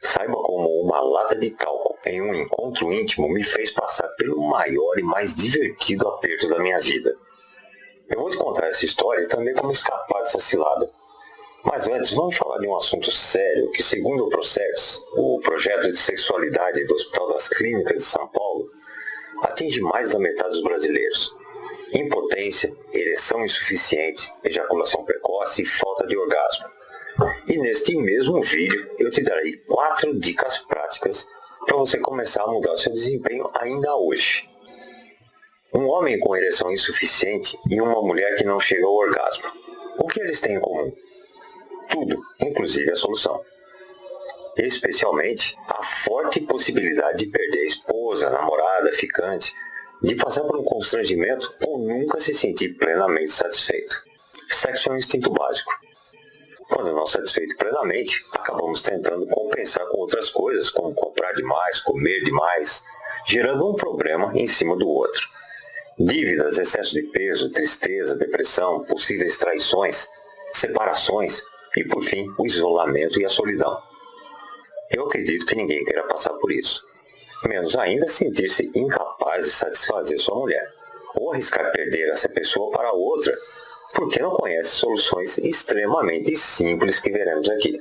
Saiba como uma lata de talco em um encontro íntimo me fez passar pelo maior e mais divertido aperto da minha vida. Eu vou te contar essa história e também como escapar dessa cilada. Mas antes, vamos falar de um assunto sério que, segundo o Processo, o projeto de sexualidade do Hospital das Clínicas de São Paulo, atinge mais da metade dos brasileiros. Impotência, ereção insuficiente, ejaculação precoce e falta de orgasmo. E neste mesmo vídeo eu te darei 4 dicas práticas para você começar a mudar o seu desempenho ainda hoje. Um homem com ereção insuficiente e uma mulher que não chega ao orgasmo. O que eles têm em comum? Tudo, inclusive a solução. Especialmente a forte possibilidade de perder a esposa, namorada, ficante, de passar por um constrangimento ou nunca se sentir plenamente satisfeito. Sexo é um instinto básico. Quando não satisfeito plenamente, acabamos tentando compensar com outras coisas, como comprar demais, comer demais, gerando um problema em cima do outro. Dívidas, excesso de peso, tristeza, depressão, possíveis traições, separações e, por fim, o isolamento e a solidão. Eu acredito que ninguém queira passar por isso. Menos ainda sentir-se incapaz de satisfazer sua mulher, ou arriscar perder essa pessoa para outra, porque não conhece soluções extremamente simples que veremos aqui.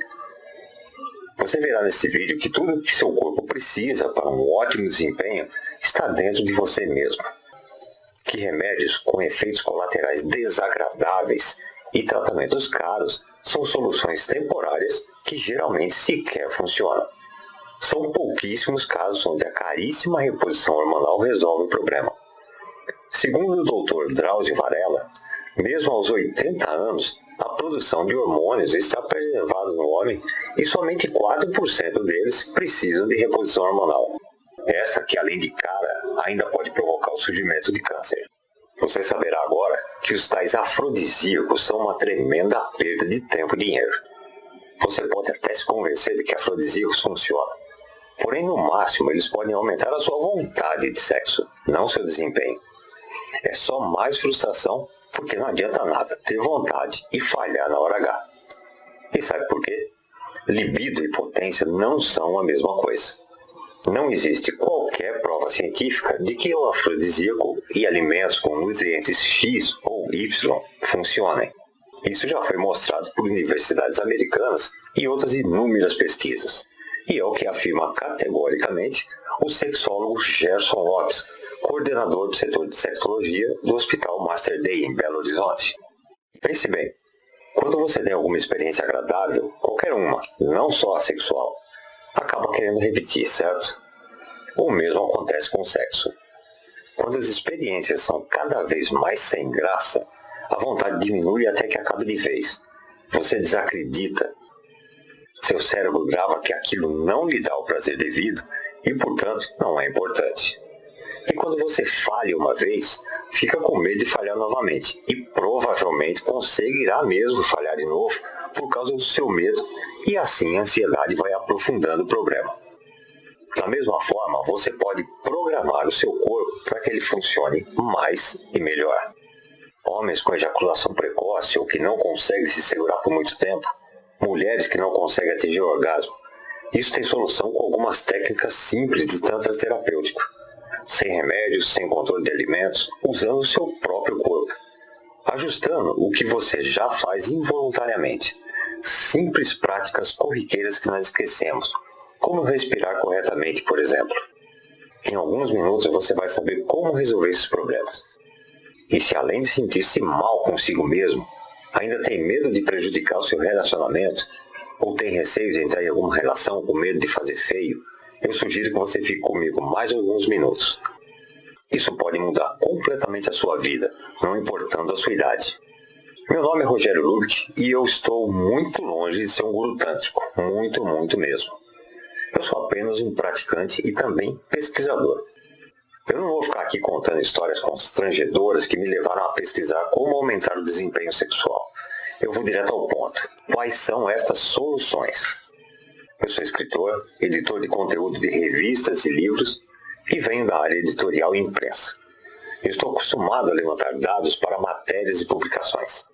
Você verá nesse vídeo que tudo que seu corpo precisa para um ótimo desempenho está dentro de você mesmo. Que remédios com efeitos colaterais desagradáveis e tratamentos caros são soluções temporárias que geralmente sequer funcionam. São pouquíssimos casos onde a caríssima reposição hormonal resolve o problema. Segundo o Dr. Drauzio Varela, mesmo aos 80 anos, a produção de hormônios está preservada no homem e somente 4% deles precisam de reposição hormonal. Essa que, além de cara, ainda pode provocar o surgimento de câncer. Você saberá agora que os tais afrodisíacos são uma tremenda perda de tempo e dinheiro. Você pode até se convencer de que afrodisíacos funcionam. Porém, no máximo, eles podem aumentar a sua vontade de sexo, não seu desempenho. É só mais frustração, porque não adianta nada ter vontade e falhar na hora H. E sabe por quê? Libido e potência não são a mesma coisa. Não existe qualquer prova científica de que o afrodisíaco e alimentos com nutrientes X ou Y funcionem. Isso já foi mostrado por universidades americanas e outras inúmeras pesquisas. E é o que afirma categoricamente o sexólogo Gerson Lopes, coordenador do setor de sexologia do Hospital Mater Dei em Belo Horizonte. Pense bem, quando você tem alguma experiência agradável, qualquer uma, não só a sexual, acaba querendo repetir, certo? O mesmo acontece com o sexo. Quando as experiências são cada vez mais sem graça, a vontade diminui até que acabe de vez. Você desacredita. Seu cérebro grava que aquilo não lhe dá o prazer devido e, portanto, não é importante. E quando você falha uma vez, fica com medo de falhar novamente e provavelmente conseguirá mesmo falhar de novo por causa do seu medo e assim a ansiedade vai aprofundando o problema. Da mesma forma, você pode programar o seu corpo para que ele funcione mais e melhor. Homens com ejaculação precoce ou que não conseguem se segurar por muito tempo, mulheres que não conseguem atingir o orgasmo, isso tem solução com algumas técnicas simples de tantra terapêutico, sem remédios, sem controle de alimentos, usando o seu próprio corpo, ajustando o que você já faz involuntariamente. Simples práticas corriqueiras que nós esquecemos, como respirar corretamente, por exemplo. Em alguns minutos você vai saber como resolver esses problemas. E se além de sentir-se mal consigo mesmo, ainda tem medo de prejudicar o seu relacionamento, ou tem receio de entrar em alguma relação com medo de fazer feio, eu sugiro que você fique comigo mais alguns minutos. Isso pode mudar completamente a sua vida, não importando a sua idade. Meu nome é Rogério Lubick e eu estou muito longe de ser um guru tântrico, muito mesmo. Eu sou apenas um praticante e também pesquisador. Eu não vou ficar aqui contando histórias constrangedoras que me levaram a pesquisar como aumentar o desempenho sexual. Eu vou direto ao ponto. Quais são estas soluções? Eu sou escritor, editor de conteúdo de revistas e livros e venho da área editorial e imprensa. Eu estou acostumado a levantar dados para matérias e publicações.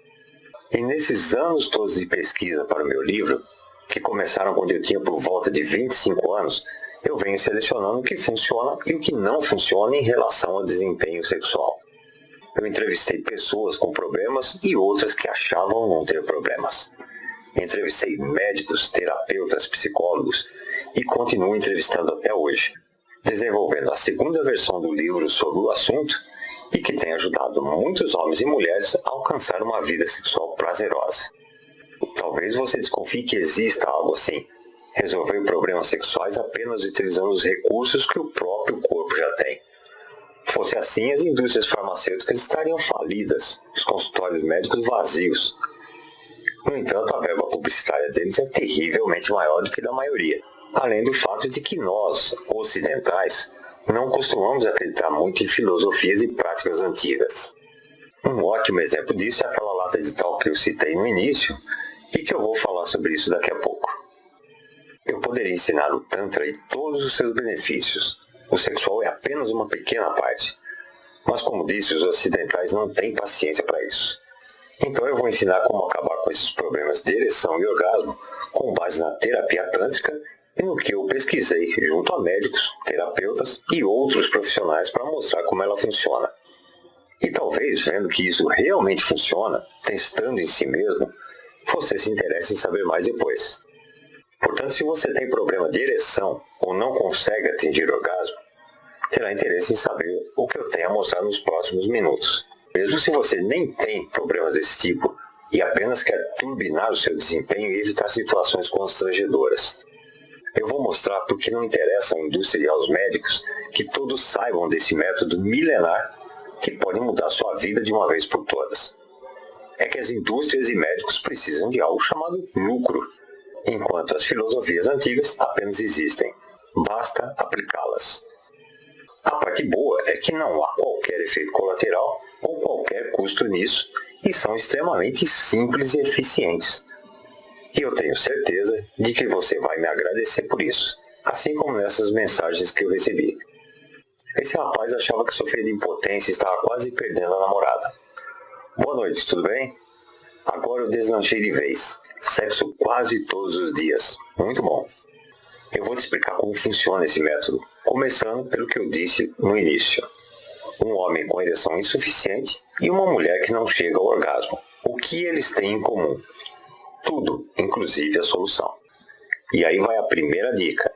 E nesses anos todos de pesquisa para o meu livro, que começaram quando eu tinha por volta de 25 anos, eu venho selecionando o que funciona e o que não funciona em relação ao desempenho sexual. Eu entrevistei pessoas com problemas e outras que achavam não ter problemas. Entrevistei médicos, terapeutas, psicólogos e continuo entrevistando até hoje, desenvolvendo a segunda versão do livro sobre o assunto e que tem ajudado muitos homens e mulheres a alcançar uma vida sexual prazerosa. Talvez você desconfie que exista algo assim, resolver problemas sexuais apenas utilizando os recursos que o próprio corpo já tem. Fosse assim, as indústrias farmacêuticas estariam falidas, os consultórios médicos vazios. No entanto, a verba publicitária deles é terrivelmente maior do que da maioria, além do fato de que nós, ocidentais, não costumamos acreditar muito em filosofias e práticas antigas. Um ótimo exemplo disso é aquela lata de tal que eu citei no início e que eu vou falar sobre isso daqui a pouco. Eu poderia ensinar o Tantra e todos os seus benefícios. O sexual é apenas uma pequena parte. Mas como disse, os ocidentais não têm paciência para isso. Então eu vou ensinar como acabar com esses problemas de ereção e orgasmo com base na terapia tântrica e no que eu pesquisei junto a médicos, terapeutas e outros profissionais para mostrar como ela funciona. E talvez, vendo que isso realmente funciona, testando em si mesmo, você se interesse em saber mais depois. Portanto, se você tem problema de ereção ou não consegue atingir orgasmo, terá interesse em saber o que eu tenho a mostrar nos próximos minutos. Mesmo se você nem tem problemas desse tipo e apenas quer turbinar o seu desempenho e evitar situações constrangedoras. Eu vou mostrar porque não interessa à indústria e aos médicos que todos saibam desse método milenar que pode mudar sua vida de uma vez por todas. É que as indústrias e médicos precisam de algo chamado lucro, enquanto as filosofias antigas apenas existem. Basta aplicá-las. A parte boa é que não há qualquer efeito colateral ou qualquer custo nisso e são extremamente simples e eficientes. E eu tenho certeza de que você vai me agradecer por isso, assim como nessas mensagens que eu recebi. Esse rapaz achava que sofria de impotência e estava quase perdendo a namorada. Boa noite, tudo bem? Agora eu deslanchei de vez. Sexo quase todos os dias. Muito bom. Eu vou te explicar como funciona esse método, começando pelo que eu disse no início. Um homem com ereção insuficiente e uma mulher que não chega ao orgasmo. O que eles têm em comum? Tudo, inclusive a solução. E aí vai a primeira dica.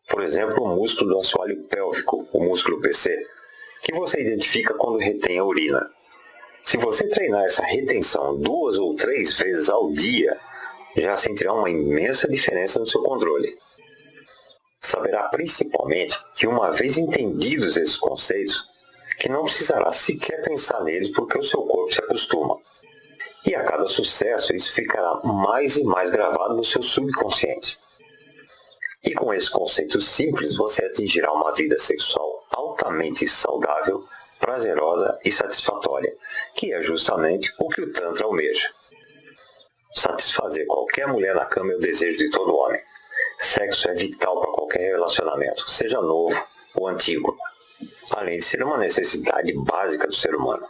Por exemplo, o músculo do assoalho pélvico, o músculo PC, que você identifica quando retém a urina. Se você treinar essa retenção 2 ou 3 vezes ao dia, já sentirá uma imensa diferença no seu controle. Saberá principalmente que, uma vez entendidos esses conceitos, que não precisará sequer pensar neles porque o seu corpo se acostuma. E a cada sucesso isso ficará mais e mais gravado no seu subconsciente. E com esses conceitos simples você atingirá uma vida sexual altamente saudável, prazerosa e satisfatória, que é justamente o que o Tantra almeja. Satisfazer qualquer mulher na cama é o desejo de todo homem. Sexo é vital para qualquer relacionamento, seja novo ou antigo, além de ser uma necessidade básica do ser humano.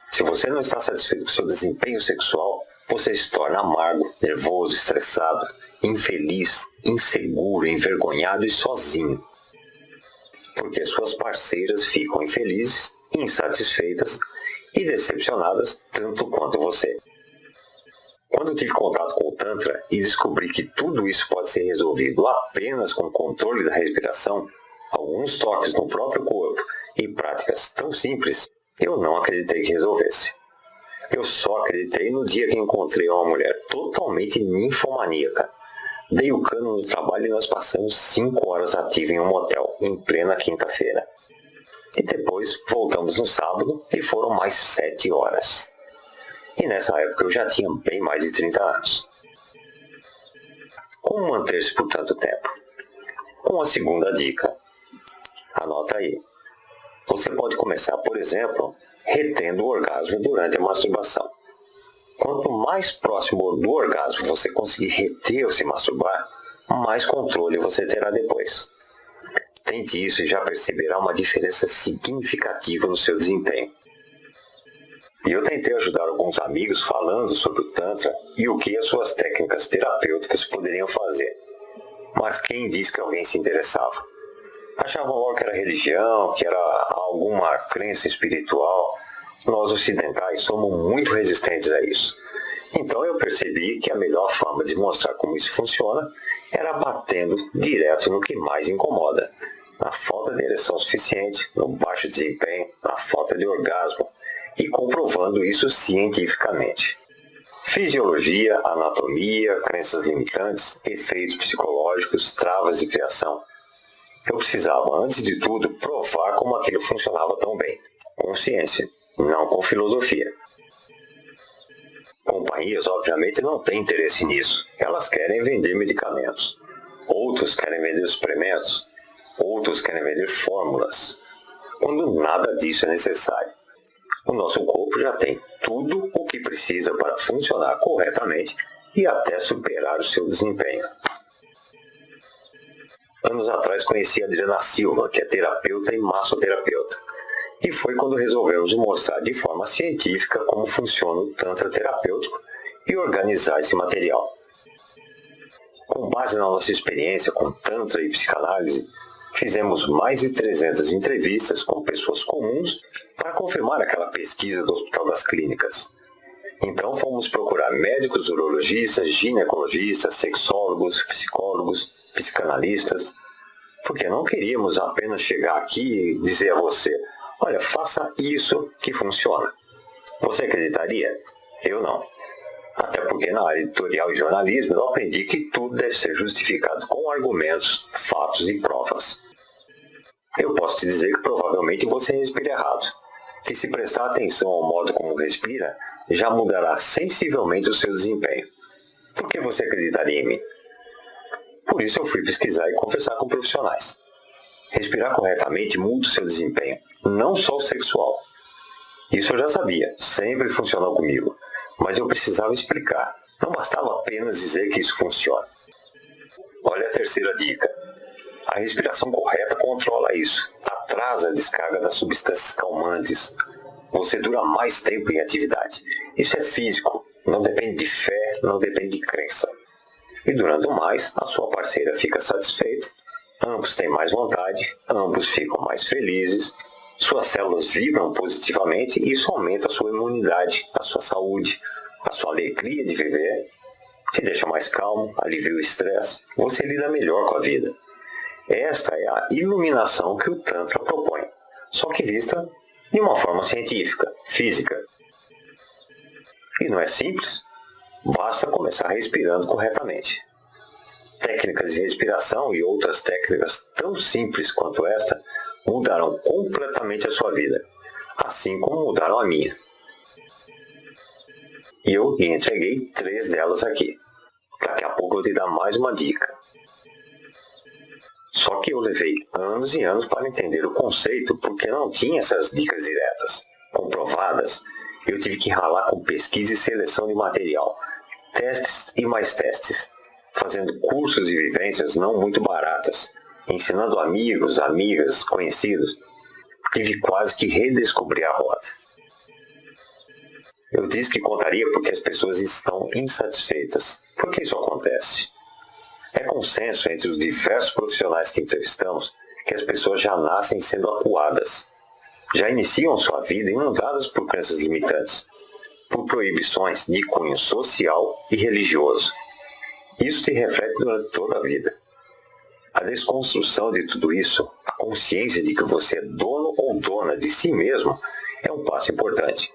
Se você não está satisfeito com seu desempenho sexual, você se torna amargo, nervoso, estressado, infeliz, inseguro, envergonhado e sozinho. Porque suas parceiras ficam infelizes, insatisfeitas e decepcionadas tanto quanto você. Quando eu tive contato com o Tantra e descobri que tudo isso pode ser resolvido apenas com o controle da respiração, alguns toques no próprio corpo e práticas tão simples, eu não acreditei que resolvesse. Eu só acreditei no dia que encontrei uma mulher totalmente ninfomaníaca. Dei o cano no trabalho e nós passamos 5 horas ativos em um motel, em plena quinta-feira. E depois voltamos no sábado e foram mais 7 horas. E nessa época eu já tinha bem mais de 30 anos. Como manter-se por tanto tempo? Com a segunda dica. Anota aí. Você pode começar, por exemplo, retendo o orgasmo durante a masturbação. Quanto mais próximo do orgasmo você conseguir reter ou se masturbar, mais controle você terá depois. Tente isso e já perceberá uma diferença significativa no seu desempenho. E eu tentei ajudar alguns amigos falando sobre o Tantra e o que as suas técnicas terapêuticas poderiam fazer. Mas quem disse que alguém se interessava? Achavam logo que era religião, que era alguma crença espiritual. Nós ocidentais somos muito resistentes a isso. Então eu percebi que a melhor forma de mostrar como isso funciona era batendo direto no que mais incomoda. Na falta de ereção suficiente, no baixo desempenho, na falta de orgasmo, e comprovando isso cientificamente. Fisiologia, anatomia, crenças limitantes, efeitos psicológicos, travas de criação. Eu precisava, antes de tudo, provar como aquilo funcionava tão bem. Com ciência, não com filosofia. Companhias, obviamente, não têm interesse nisso. Elas querem vender medicamentos. Outros querem vender suplementos. Outros querem vender fórmulas. Quando nada disso é necessário. O nosso corpo já tem tudo o que precisa para funcionar corretamente e até superar o seu desempenho. Anos atrás conheci a Adriana Silva, que é terapeuta e massoterapeuta. E foi quando resolvemos mostrar de forma científica como funciona o Tantra terapêutico e organizar esse material. Com base na nossa experiência com Tantra e psicanálise, fizemos mais de 300 entrevistas com pessoas comuns para confirmar aquela pesquisa do Hospital das Clínicas. Então fomos procurar médicos, urologistas, ginecologistas, sexólogos, psicólogos, psicanalistas, porque não queríamos apenas chegar aqui e dizer a você: olha, faça isso que funciona. Você acreditaria? Eu não. Até porque na área editorial e jornalismo eu aprendi que tudo deve ser justificado com argumentos, fatos e provas. Eu posso te dizer que provavelmente você respira errado, que se prestar atenção ao modo como respira, já mudará sensivelmente o seu desempenho. Por que você acreditaria em mim? Por isso eu fui pesquisar e conversar com profissionais. Respirar corretamente muda o seu desempenho, não só o sexual. Isso eu já sabia, sempre funcionou comigo, mas eu precisava explicar. Não bastava apenas dizer que isso funciona. Olha a terceira dica. A respiração correta controla isso, atrasa a descarga das substâncias calmantes. Você dura mais tempo em atividade. Isso é físico, não depende de fé, não depende de crença. E durando mais, a sua parceira fica satisfeita, ambos têm mais vontade, ambos ficam mais felizes, suas células vibram positivamente e isso aumenta a sua imunidade, a sua saúde, a sua alegria de viver, te deixa mais calmo, alivia o estresse, você lida melhor com a vida. Esta é a iluminação que o Tantra propõe, só que vista de uma forma científica, física. E não é simples? Basta começar respirando corretamente. Técnicas de respiração e outras técnicas tão simples quanto esta mudarão completamente a sua vida, assim como mudaram a minha. E eu lhe entreguei 3 delas aqui. Daqui a pouco eu vou te dar mais uma dica. Só que eu levei anos e anos para entender o conceito porque não tinha essas dicas diretas, comprovadas. Eu tive que ralar com pesquisa e seleção de material, testes e mais testes, fazendo cursos e vivências não muito baratas, ensinando amigos, amigas, conhecidos. Tive quase que redescobrir a roda. Eu disse que contaria porque as pessoas estão insatisfeitas. Por que isso acontece? É consenso entre os diversos profissionais que entrevistamos que as pessoas já nascem sendo acuadas. Já iniciam sua vida inundadas por crenças limitantes, por proibições de cunho social e religioso. Isso se reflete durante toda a vida. A desconstrução de tudo isso, a consciência de que você é dono ou dona de si mesmo, é um passo importante.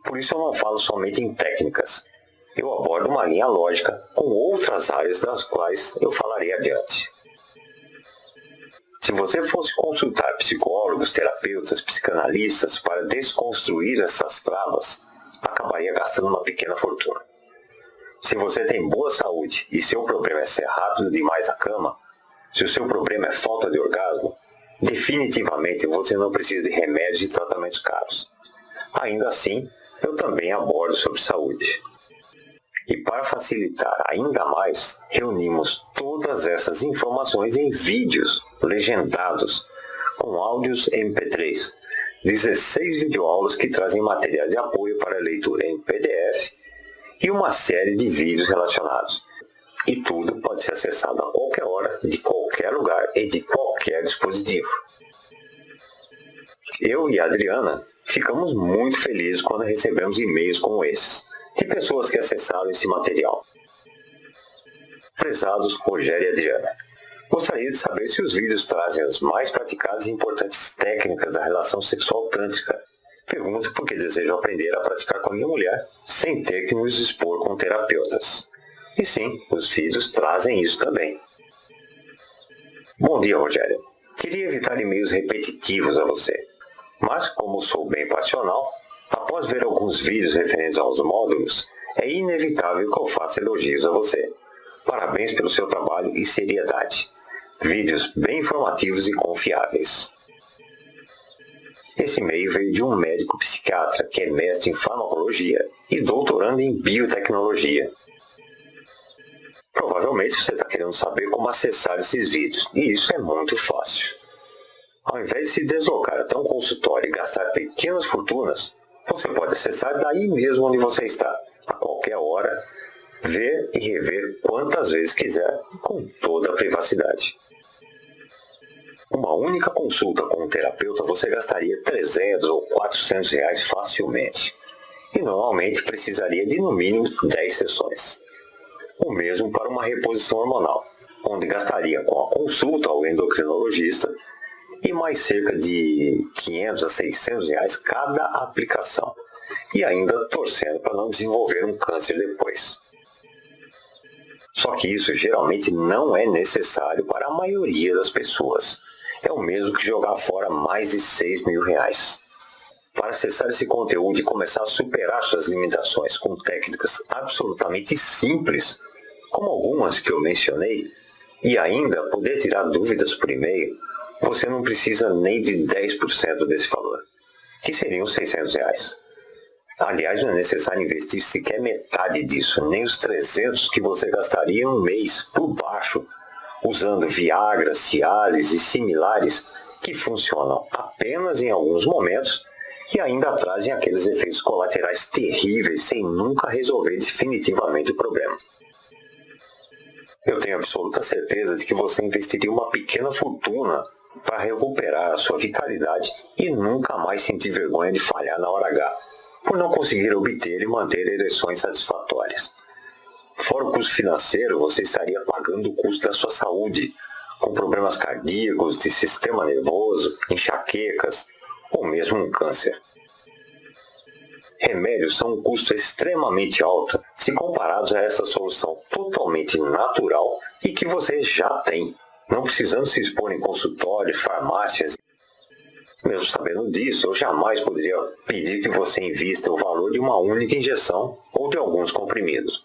Por isso eu não falo somente em técnicas. Eu abordo uma linha lógica com outras áreas das quais eu falarei adiante. Se você fosse consultar psicólogos, terapeutas, psicanalistas para desconstruir essas travas, acabaria gastando uma pequena fortuna. Se você tem boa saúde e seu problema é ser rápido demais na cama, se o seu problema é falta de orgasmo, definitivamente você não precisa de remédios e tratamentos caros. Ainda assim, eu também abordo sobre saúde. E para facilitar ainda mais, reunimos todas essas informações em vídeos legendados, com áudios MP3, 16 videoaulas que trazem materiais de apoio para leitura em PDF e uma série de vídeos relacionados. E tudo pode ser acessado a qualquer hora, de qualquer lugar e de qualquer dispositivo. Eu e a Adriana ficamos muito felizes quando recebemos e-mails como esses, de pessoas que acessaram esse material. Prezados Rogério e Adriana, gostaria de saber se os vídeos trazem as mais praticadas e importantes técnicas da relação sexual tântrica. Pergunto porque desejo aprender a praticar com a minha mulher sem ter que nos expor com terapeutas. E sim, os vídeos trazem isso também. Bom dia, Rogério. Queria evitar e-mails repetitivos a você, mas como sou bem passional, após ver alguns vídeos referentes aos módulos, é inevitável que eu faça elogios a você. Parabéns pelo seu trabalho e seriedade. Vídeos bem informativos e confiáveis. Esse e-mail veio de um médico psiquiatra que é mestre em farmacologia e doutorando em biotecnologia. Provavelmente você está querendo saber como acessar esses vídeos, e isso é muito fácil. Ao invés de se deslocar até um consultório e gastar pequenas fortunas, você pode acessar daí mesmo onde você está, a qualquer hora, ver e rever quantas vezes quiser, com toda a privacidade. Uma única consulta com um terapeuta você gastaria 300 ou 400 reais facilmente, e normalmente precisaria de no mínimo 10 sessões. O mesmo para uma reposição hormonal, onde gastaria com a consulta ao endocrinologista e mais cerca de 500 a 600 reais cada aplicação, e ainda torcendo para não desenvolver um câncer depois. Só que isso geralmente não é necessário para a maioria das pessoas. É o mesmo que jogar fora mais de 6 mil reais. Para acessar esse conteúdo e começar a superar suas limitações com técnicas absolutamente simples, como algumas que eu mencionei, e ainda poder tirar dúvidas por e-mail, você não precisa nem de 10% desse valor, que seriam 600 reais. Aliás, não é necessário investir sequer metade disso, nem os 300 que você gastaria em um mês por baixo, usando Viagra, Cialis e similares que funcionam apenas em alguns momentos e ainda trazem aqueles efeitos colaterais terríveis sem nunca resolver definitivamente o problema. Eu tenho absoluta certeza de que você investiria uma pequena fortuna para recuperar a sua vitalidade e nunca mais sentir vergonha de falhar na hora H, por não conseguir obter e manter ereções satisfatórias. Fora o custo financeiro, você estaria pagando o custo da sua saúde, com problemas cardíacos, de sistema nervoso, enxaquecas ou mesmo um câncer. Remédios são um custo extremamente alto se comparados a essa solução totalmente natural e que você já tem, não precisando se expor em consultórios, farmácias. Mesmo sabendo disso, eu jamais poderia pedir que você invista o valor de uma única injeção ou de alguns comprimidos.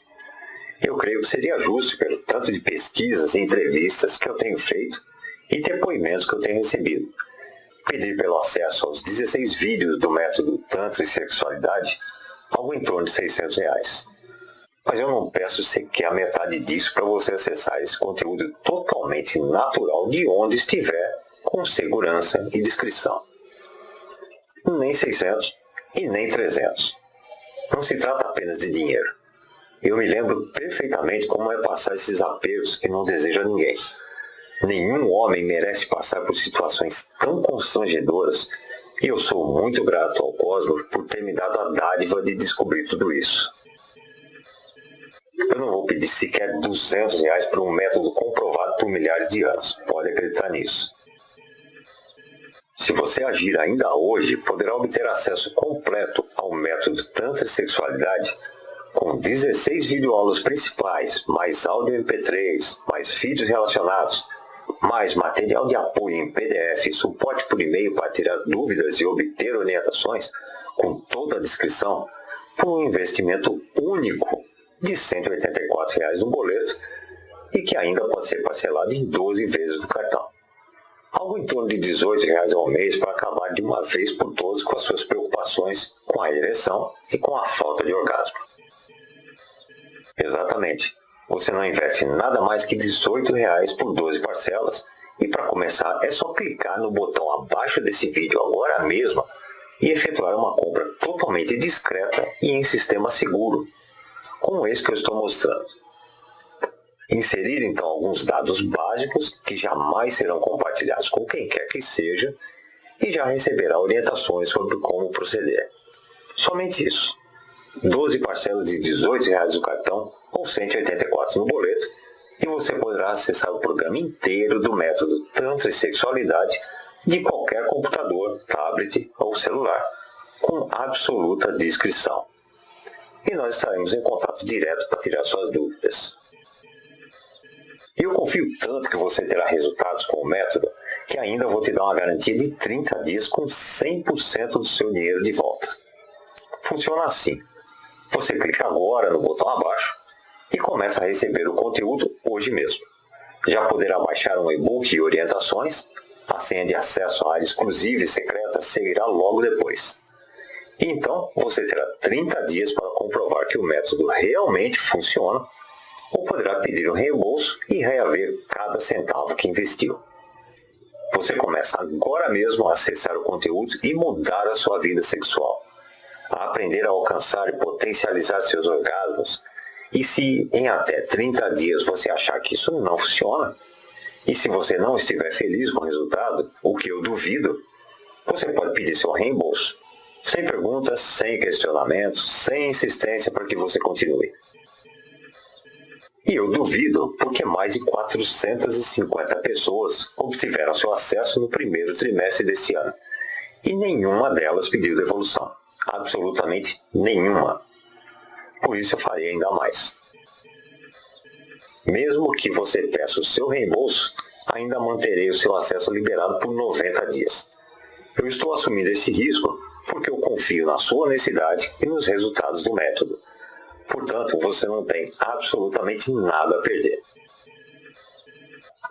Eu creio que seria justo pelo tanto de pesquisas e entrevistas que eu tenho feito e depoimentos que eu tenho recebido. Pedir pelo acesso aos 16 vídeos do método Tantra e Sexualidade, algo em torno de 600 reais. Mas eu não peço sequer a metade disso para você acessar esse conteúdo totalmente natural de onde estiver, com segurança e discrição. Nem 600 e nem 300. Não se trata apenas de dinheiro. Eu me lembro perfeitamente como é passar esses apertos que não desejo a ninguém. Nenhum homem merece passar por situações tão constrangedoras e eu sou muito grato ao Cosmos por ter me dado a dádiva de descobrir tudo isso. Eu não vou pedir sequer 200 reais por um método comprovado por milhares de anos. Pode acreditar nisso. Se você agir ainda hoje, poderá obter acesso completo ao método Tantra e Sexualidade com 16 videoaulas principais, mais áudio MP3, mais vídeos relacionados, mais material de apoio em PDF e suporte por e-mail para tirar dúvidas e obter orientações, com toda a descrição, por um investimento único de R$ 184 reais no boleto e que ainda pode ser parcelado em 12 vezes do cartão. Algo em torno de R$ 18 reais ao mês para acabar de uma vez por todas com as suas preocupações com a ereção e com a falta de orgasmo. Exatamente. Você não investe nada mais que R$ 18 reais por 12 parcelas E para começar, é só clicar no botão abaixo desse vídeo agora mesmo e efetuar uma compra totalmente discreta e em sistema seguro, como esse que eu estou mostrando. Inserir então alguns dados básicos que jamais serão compartilhados com quem quer que seja e já receberá orientações sobre como proceder. Somente isso. 12 parcelas de R$18 no cartão ou R$184 no boleto e você poderá acessar o programa inteiro do método Tantra e Sexualidade de qualquer computador, tablet ou celular, com absoluta discrição. E nós estaremos em contato direto para tirar suas dúvidas. E eu confio tanto que você terá resultados com o método que ainda vou te dar uma garantia de 30 dias com 100% do seu dinheiro de volta. Funciona assim. Você clica agora no botão abaixo e começa a receber o conteúdo hoje mesmo. Já poderá baixar um e-book e orientações. A senha de acesso à área exclusiva e secreta seguirá logo depois. Então, você terá 30 dias para comprovar que o método realmente funciona ou poderá pedir um reembolso e reaver cada centavo que investiu. Você começa agora mesmo a acessar o conteúdo e mudar a sua vida sexual, a aprender a alcançar e potencializar seus orgasmos. E se em até 30 dias você achar que isso não funciona, e se você não estiver feliz com o resultado, o que eu duvido, você pode pedir seu reembolso, sem perguntas, sem questionamentos, sem insistência para que você continue. E eu duvido porque mais de 450 pessoas obtiveram seu acesso no primeiro trimestre deste ano. E nenhuma delas pediu devolução. Absolutamente nenhuma. Por isso eu farei ainda mais. Mesmo que você peça o seu reembolso, ainda manterei o seu acesso liberado por 90 dias. Eu estou assumindo esse risco porque eu confio na sua honestidade e nos resultados do método. Portanto, você não tem absolutamente nada a perder.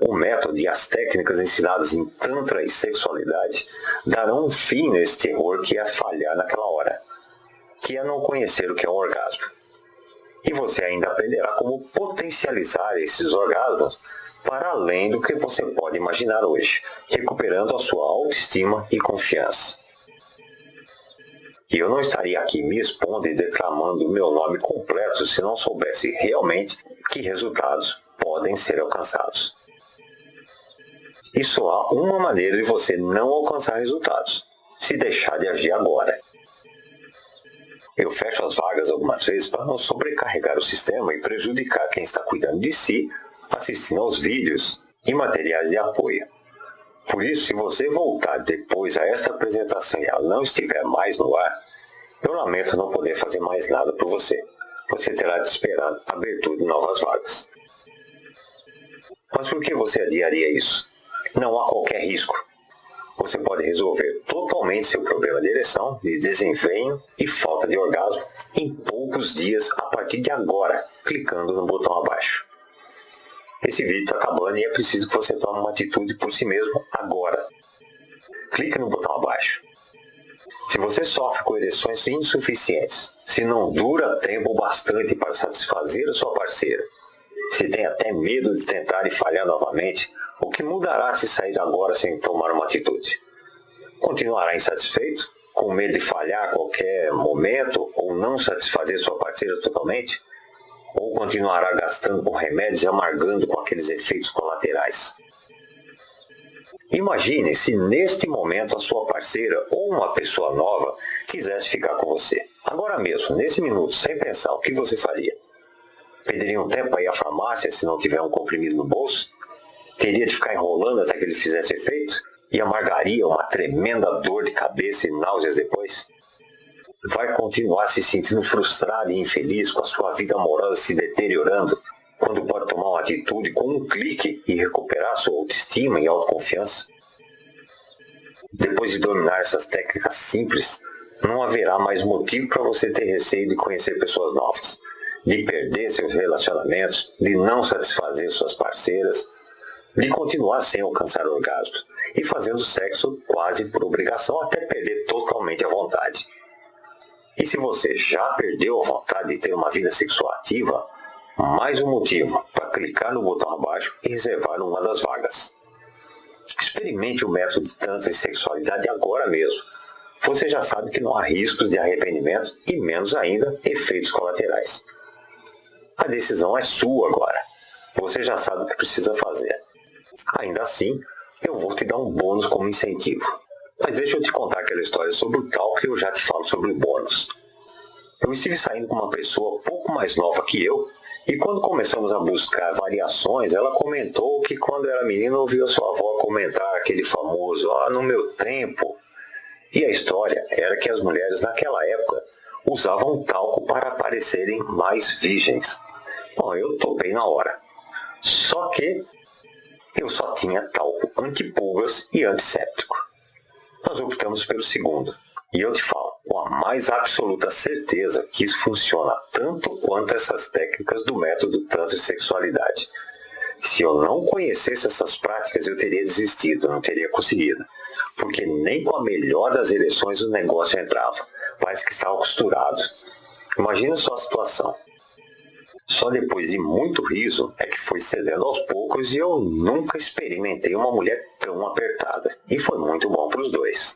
O método e as técnicas ensinadas em Tantra e Sexualidade darão um fim nesse terror que é falhar naquela hora, que é não conhecer o que é um orgasmo. E você ainda aprenderá como potencializar esses orgasmos para além do que você pode imaginar hoje, recuperando a sua autoestima e confiança. E eu não estaria aqui me expondo e declamando o meu nome completo se não soubesse realmente que resultados podem ser alcançados. E só há uma maneira de você não alcançar resultados: se deixar de agir agora. Eu fecho as vagas algumas vezes para não sobrecarregar o sistema e prejudicar quem está cuidando de si, assistindo aos vídeos e materiais de apoio. Por isso, se você voltar depois a esta apresentação e ela não estiver mais no ar, eu lamento não poder fazer mais nada por você. Você terá de esperar a abertura de novas vagas. Mas por que você adiaria isso? Não há qualquer risco. Você pode resolver totalmente seu problema de ereção, de desempenho e falta de orgasmo em poucos dias a partir de agora, clicando no botão abaixo. Esse vídeo está acabando e é preciso que você tome uma atitude por si mesmo agora. Clique no botão abaixo. Se você sofre com ereções insuficientes, se não dura tempo bastante para satisfazer a sua parceira, se tem até medo de tentar e falhar novamente, o que mudará se sair agora sem tomar uma atitude? Continuará insatisfeito, com medo de falhar a qualquer momento ou não satisfazer sua parceira totalmente? Ou continuará gastando com remédios e amargando com aqueles efeitos colaterais? Imagine se neste momento a sua parceira ou uma pessoa nova quisesse ficar com você. Agora mesmo, nesse minuto, sem pensar, o que você faria? Pediria um tempo para ir à farmácia se não tiver um comprimido no bolso? Teria de ficar enrolando até que ele fizesse efeito? E amargaria uma tremenda dor de cabeça e náuseas depois? Vai continuar se sentindo frustrado e infeliz com a sua vida amorosa se deteriorando, quando pode tomar uma atitude com um clique e recuperar sua autoestima e autoconfiança? Depois de dominar essas técnicas simples, não haverá mais motivo para você ter receio de conhecer pessoas novas, de perder seus relacionamentos, de não satisfazer suas parceiras, de continuar sem alcançar orgasmos e fazendo sexo quase por obrigação até perder totalmente a vontade. E se você já perdeu a vontade de ter uma vida sexual ativa, mais um motivo para clicar no botão abaixo e reservar uma das vagas. Experimente o método Tantra e Sexualidade agora mesmo. Você já sabe que não há riscos de arrependimento e menos ainda efeitos colaterais. A decisão é sua agora. Você já sabe o que precisa fazer. Ainda assim, eu vou te dar um bônus como incentivo. Mas deixa eu te contar aquela história sobre o tal que eu já te falo sobre o bônus. Eu estive saindo com uma pessoa pouco mais nova que eu, e quando começamos a buscar variações, ela comentou que quando era menina ouviu a sua avó comentar aquele famoso no meu tempo. E a história era que as mulheres naquela época usavam talco para parecerem mais virgens. Bom, eu topei na hora. Só que eu só tinha talco antipulgas e antisséptico. Nós optamos pelo segundo. E eu te falo, com a mais absoluta certeza que isso funciona tanto quanto essas técnicas do método Tantra e Sexualidade. Se eu não conhecesse essas práticas, eu teria desistido, não teria conseguido. Porque nem com a melhor das ereções o negócio entrava. Parece que estava costurado. Imagina só a situação. Só depois de muito riso é que foi cedendo aos poucos e eu nunca experimentei uma mulher tão apertada. E foi muito bom para os dois.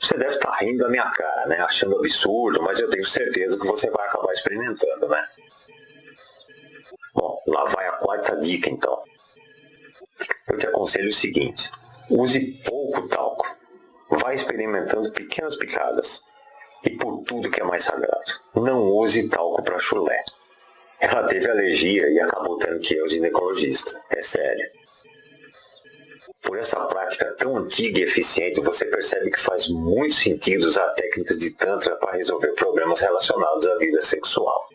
Você deve estar rindo da minha cara, né? Achando absurdo, mas eu tenho certeza que você vai acabar experimentando, né? Bom, lá vai a quarta dica então. Eu te aconselho o seguinte: use pouco talco. Vai experimentando pequenas picadas. E por tudo que é mais sagrado, não use talco para chulé. Ela teve alergia e acabou tendo que ir ao ginecologista. É sério. Por essa prática tão antiga e eficiente, você percebe que faz muito sentido usar técnicas de Tantra para resolver problemas relacionados à vida sexual.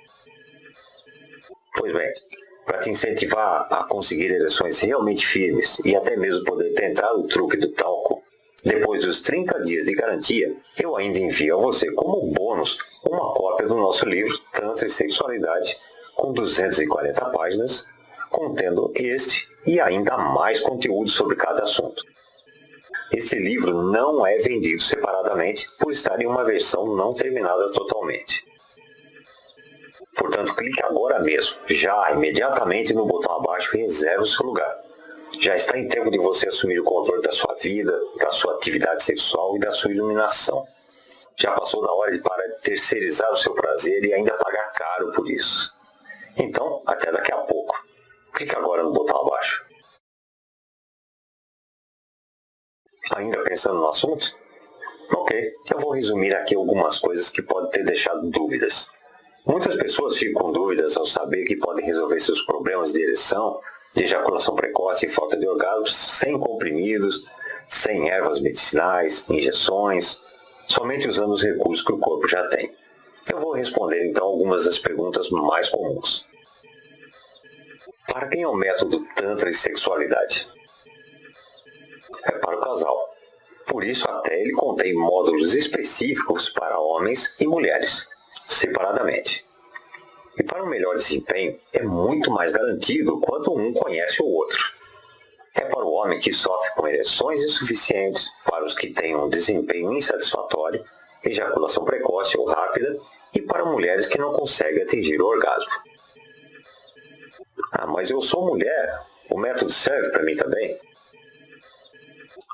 Pois bem, para te incentivar a conseguir ereções realmente firmes e até mesmo poder tentar o truque do talco, depois dos 30 dias de garantia, eu ainda envio a você como bônus uma cópia do nosso livro Tantra e Sexualidade, com 240 páginas, contendo este e ainda mais conteúdo sobre cada assunto. Este livro não é vendido separadamente por estar em uma versão não terminada totalmente. Portanto, clique agora mesmo, já imediatamente no botão abaixo e reserve o seu lugar. Já está em tempo de você assumir o controle da sua vida, da sua atividade sexual e da sua iluminação. Já passou da hora de parar de terceirizar o seu prazer e ainda pagar caro por isso. Então, até daqui a pouco. Clique agora no botão abaixo. Ainda pensando no assunto? Ok, eu vou resumir aqui algumas coisas que podem ter deixado dúvidas. Muitas pessoas ficam com dúvidas ao saber que podem resolver seus problemas de ereção, de ejaculação precoce e falta de orgasmo sem comprimidos, sem ervas medicinais, injeções, somente usando os recursos que o corpo já tem. Eu vou responder então algumas das perguntas mais comuns. Para quem é o método Tantra e Sexualidade? É para o casal. Por isso até ele contém módulos específicos para homens e mulheres, separadamente. E para um melhor desempenho, é muito mais garantido quando um conhece o outro. É para o homem que sofre com ereções insuficientes, para os que têm um desempenho insatisfatório, ejaculação precoce ou rápida, e para mulheres que não conseguem atingir o orgasmo. Mas eu sou mulher, o método serve para mim também?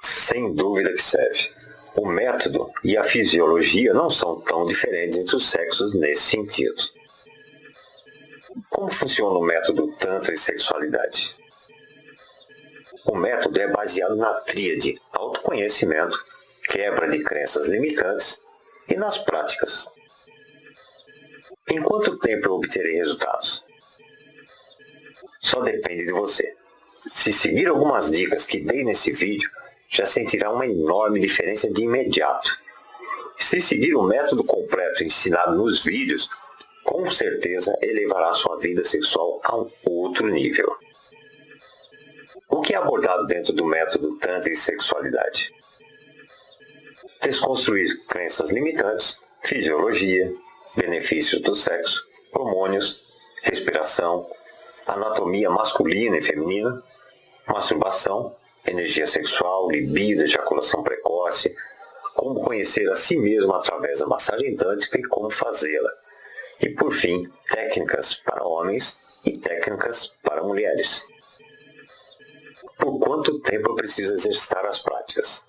Sem dúvida que serve. O método e a fisiologia não são tão diferentes entre os sexos nesse sentido. Como funciona o método Tantra e Sexualidade? O método é baseado na tríade autoconhecimento, quebra de crenças limitantes e nas práticas. Em quanto tempo eu obterei resultados? Só depende de você. Se seguir algumas dicas que dei nesse vídeo, já sentirá uma enorme diferença de imediato. Se seguir o método completo ensinado nos vídeos, com certeza elevará sua vida sexual a um outro nível. O que é abordado dentro do método Tantra e Sexualidade? Desconstruir crenças limitantes, fisiologia, benefícios do sexo, hormônios, respiração, anatomia masculina e feminina, masturbação, energia sexual, libido, ejaculação precoce, como conhecer a si mesmo através da massagem tântrica e como fazê-la. E por fim, técnicas para homens e técnicas para mulheres. Por quanto tempo eu preciso exercitar as práticas?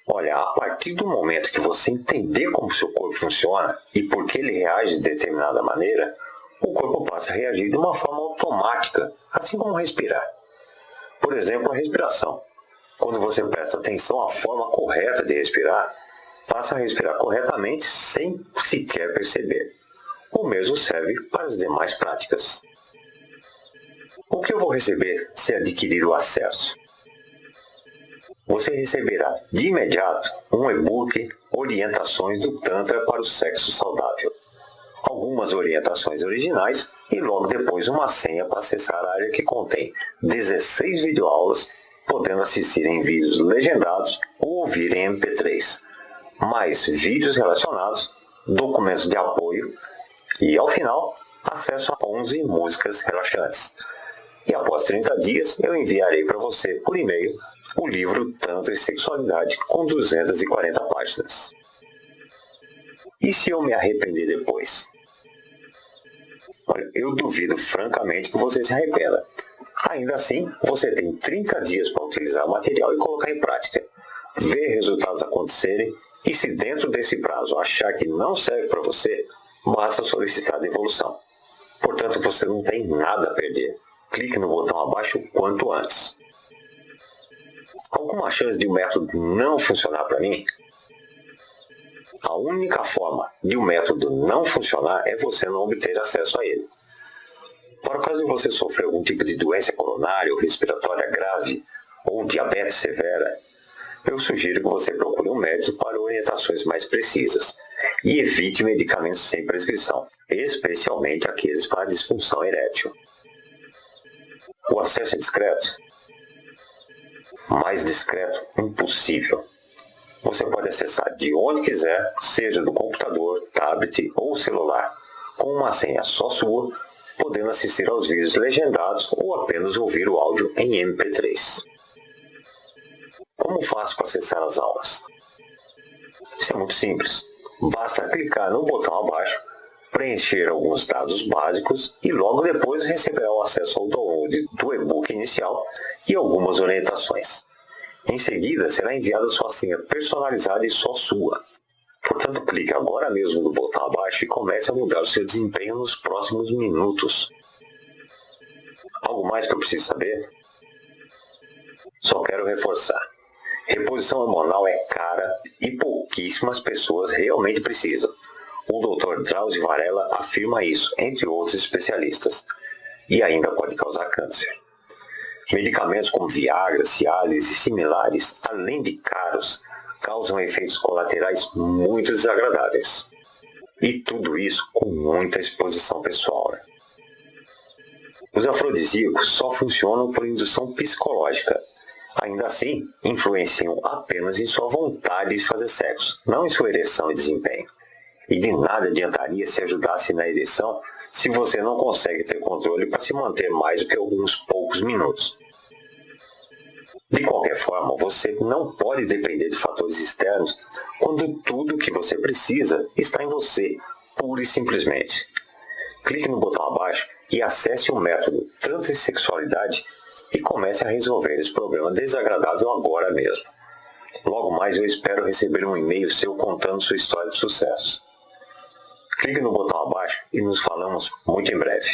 Olha, a partir do momento que você entender como seu corpo funciona e por que ele reage de determinada maneira, o corpo passa a reagir de uma forma automática, assim como respirar. Por exemplo, a respiração. Quando você presta atenção à forma correta de respirar, passa a respirar corretamente sem sequer perceber. O mesmo serve para as demais práticas. O que eu vou receber se adquirir o acesso? Você receberá de imediato um e-book Orientações do Tantra para o Sexo Saudável, algumas orientações originais e logo depois uma senha para acessar a área que contém 16 videoaulas, podendo assistir em vídeos legendados ou ouvir em MP3, mais vídeos relacionados, documentos de apoio e, ao final, acesso a 11 músicas relaxantes. E após 30 dias, eu enviarei para você por e-mail o livro Tantra e Sexualidade com 240 páginas. E se eu me arrepender depois? Olha, eu duvido francamente que você se arrependa. Ainda assim, você tem 30 dias para utilizar o material e colocar em prática. Ver resultados acontecerem e se dentro desse prazo achar que não serve para você, basta solicitar a devolução. Portanto, você não tem nada a perder. Clique no botão abaixo o quanto antes. Alguma chance de um método não funcionar para mim? A única forma de um método não funcionar é você não obter acesso a ele. Para o caso de você sofrer algum tipo de doença coronária ou respiratória grave ou diabetes severa, eu sugiro que você procure um médico para orientações mais precisas e evite medicamentos sem prescrição, especialmente aqueles para disfunção erétil. O acesso é discreto? Mais discreto impossível. Você pode acessar de onde quiser, seja do computador, tablet ou celular, com uma senha só sua, podendo assistir aos vídeos legendados ou apenas ouvir o áudio em MP3. Como faço para acessar as aulas? Isso é muito simples. Basta clicar no botão abaixo, preencher alguns dados básicos e logo depois receberá o acesso ao download do e-book inicial e algumas orientações. Em seguida, será enviada sua senha personalizada e só sua. Portanto, clique agora mesmo no botão abaixo e comece a mudar o seu desempenho nos próximos minutos. Algo mais que eu preciso saber? Só quero reforçar. Reposição hormonal é cara e pouquíssimas pessoas realmente precisam. O Dr. Drauzio Varela afirma isso, entre outros especialistas, e ainda pode causar câncer. Medicamentos como Viagra, Cialis e similares, além de caros, causam efeitos colaterais muito desagradáveis. E tudo isso com muita exposição pessoal. Os afrodisíacos só funcionam por indução psicológica. Ainda assim, influenciam apenas em sua vontade de fazer sexo, não em sua ereção e desempenho. E de nada adiantaria se ajudasse na ereção se você não consegue ter controle para se manter mais do que alguns poucos minutos. De qualquer forma, você não pode depender de fatores externos quando tudo o que você precisa está em você, pura e simplesmente. Clique no botão abaixo e acesse o método Tantra e Sexualidade e comece a resolver esse problema desagradável agora mesmo. Logo mais eu espero receber um e-mail seu contando sua história de sucesso. Clique no botão abaixo e nos falamos muito em breve.